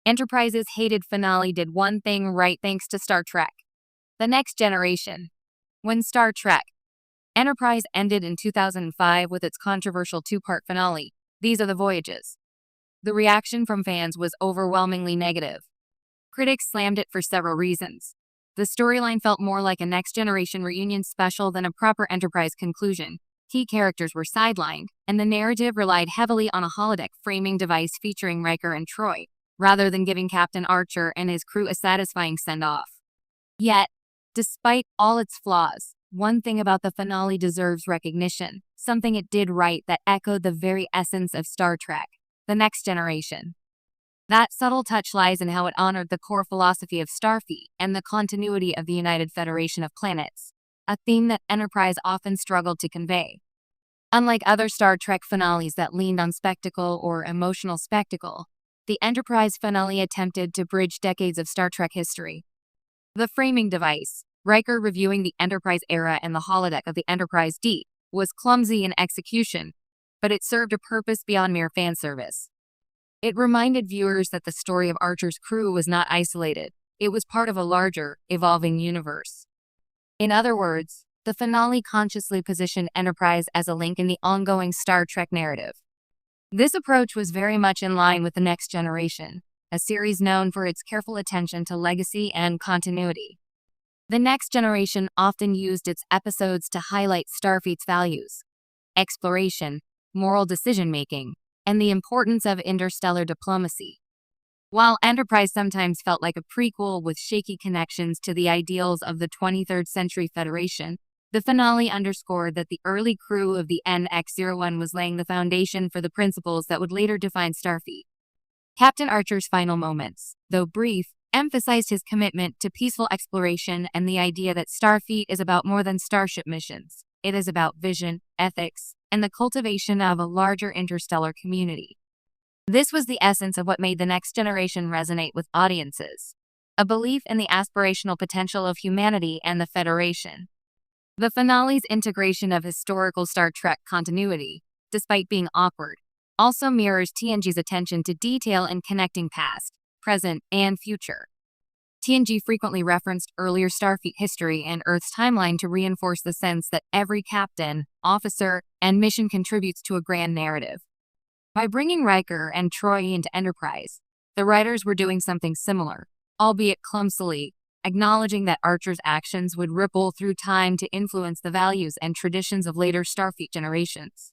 Enterprise's hated finale did one thing right thanks to Star Trek: The Next Generation. When Star Trek Enterprise ended in 2005 with its controversial two-part finale, These Are the Voyages, the reaction from fans was overwhelmingly negative. Critics slammed it for several reasons. The storyline felt more like a Next Generation reunion special than a proper Enterprise conclusion. Key characters were sidelined, and the narrative relied heavily on a holodeck framing device featuring Riker and Troy, rather than giving Captain Archer and his crew a satisfying send-off. Yet, despite all its flaws, one thing about the finale deserves recognition, something it did right that echoed the very essence of Star Trek: The Next Generation. That subtle touch lies in how it honored the core philosophy of Starfleet and the continuity of the United Federation of Planets, a theme that Enterprise often struggled to convey. Unlike other Star Trek finales that leaned on spectacle or emotional spectacle, the Enterprise finale attempted to bridge decades of Star Trek history. The framing device, Riker reviewing the Enterprise era and the holodeck of the Enterprise D, was clumsy in execution, but it served a purpose beyond mere fan service. It reminded viewers that the story of Archer's crew was not isolated. It was part of a larger, evolving universe. In other words, the finale consciously positioned Enterprise as a link in the ongoing Star Trek narrative. This approach was very much in line with The Next Generation, a series known for its careful attention to legacy and continuity. The Next Generation often used its episodes to highlight Starfleet's values: exploration, moral decision-making, and the importance of interstellar diplomacy. While Enterprise sometimes felt like a prequel with shaky connections to the ideals of the 23rd Century Federation, the finale underscored that the early crew of the NX-01 was laying the foundation for the principles that would later define Starfleet. Captain Archer's final moments, though brief, emphasized his commitment to peaceful exploration and the idea that Starfleet is about more than starship missions. It is about vision, ethics, and the cultivation of a larger interstellar community. This was the essence of what made The Next Generation resonate with audiences: a belief in the aspirational potential of humanity and the Federation. The finale's integration of historical Star Trek continuity, despite being awkward, also mirrors TNG's attention to detail in connecting past, present, and future. TNG frequently referenced earlier Starfleet history and Earth's timeline to reinforce the sense that every captain, officer, and mission contributes to a grand narrative. By bringing Riker and Troy into Enterprise, the writers were doing something similar, albeit clumsily, acknowledging that Archer's actions would ripple through time to influence the values and traditions of later Starfleet generations.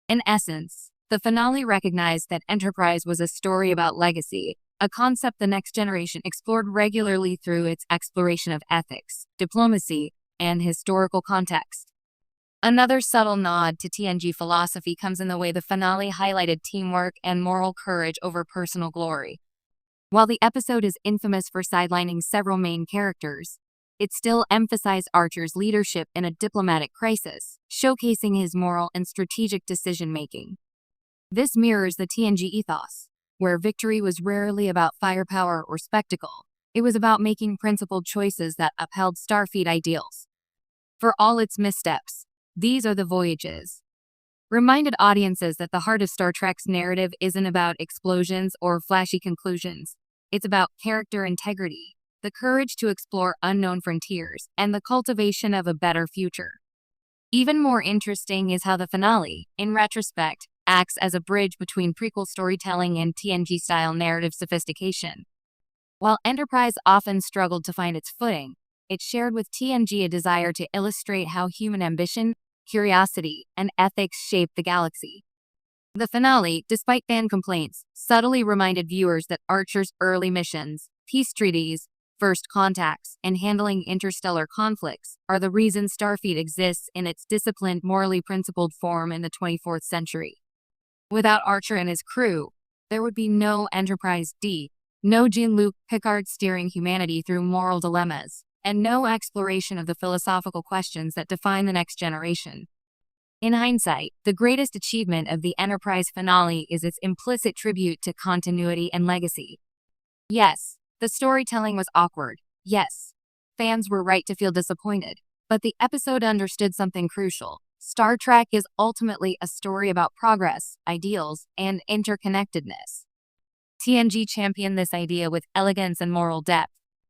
In essence, the finale recognized that Enterprise was a story about legacy, a concept The Next Generation explored regularly through its exploration of ethics, diplomacy, and historical context. Another subtle nod to TNG philosophy comes in the way the finale highlighted teamwork and moral courage over personal glory. While the episode is infamous for sidelining several main characters, it still emphasized Archer's leadership in a diplomatic crisis, showcasing his moral and strategic decision-making. This mirrors the TNG ethos, where victory was rarely about firepower or spectacle. It was about making principled choices that upheld Starfleet ideals. For all its missteps, These Are the Voyages reminded audiences that the heart of Star Trek's narrative isn't about explosions or flashy conclusions. It's about character integrity, the courage to explore unknown frontiers, and the cultivation of a better future. Even more interesting is how the finale, in retrospect, acts as a bridge between prequel storytelling and TNG-style narrative sophistication. While Enterprise often struggled to find its footing, it shared with TNG a desire to illustrate how human ambition, curiosity, and ethics shape the galaxy. The finale, despite fan complaints, subtly reminded viewers that Archer's early missions, peace treaties, first contacts, and handling interstellar conflicts are the reason Starfleet exists in its disciplined, morally principled form in the 24th century. Without Archer and his crew, there would be no Enterprise D, no Jean-Luc Picard steering humanity through moral dilemmas, and no exploration of the philosophical questions that define the next generation. In hindsight, the greatest achievement of the Enterprise finale is its implicit tribute to continuity and legacy. Yes, the storytelling was awkward. Yes, fans were right to feel disappointed. But the episode understood something crucial. Star Trek is ultimately a story about progress, ideals, and interconnectedness. TNG championed this idea with elegance and moral depth.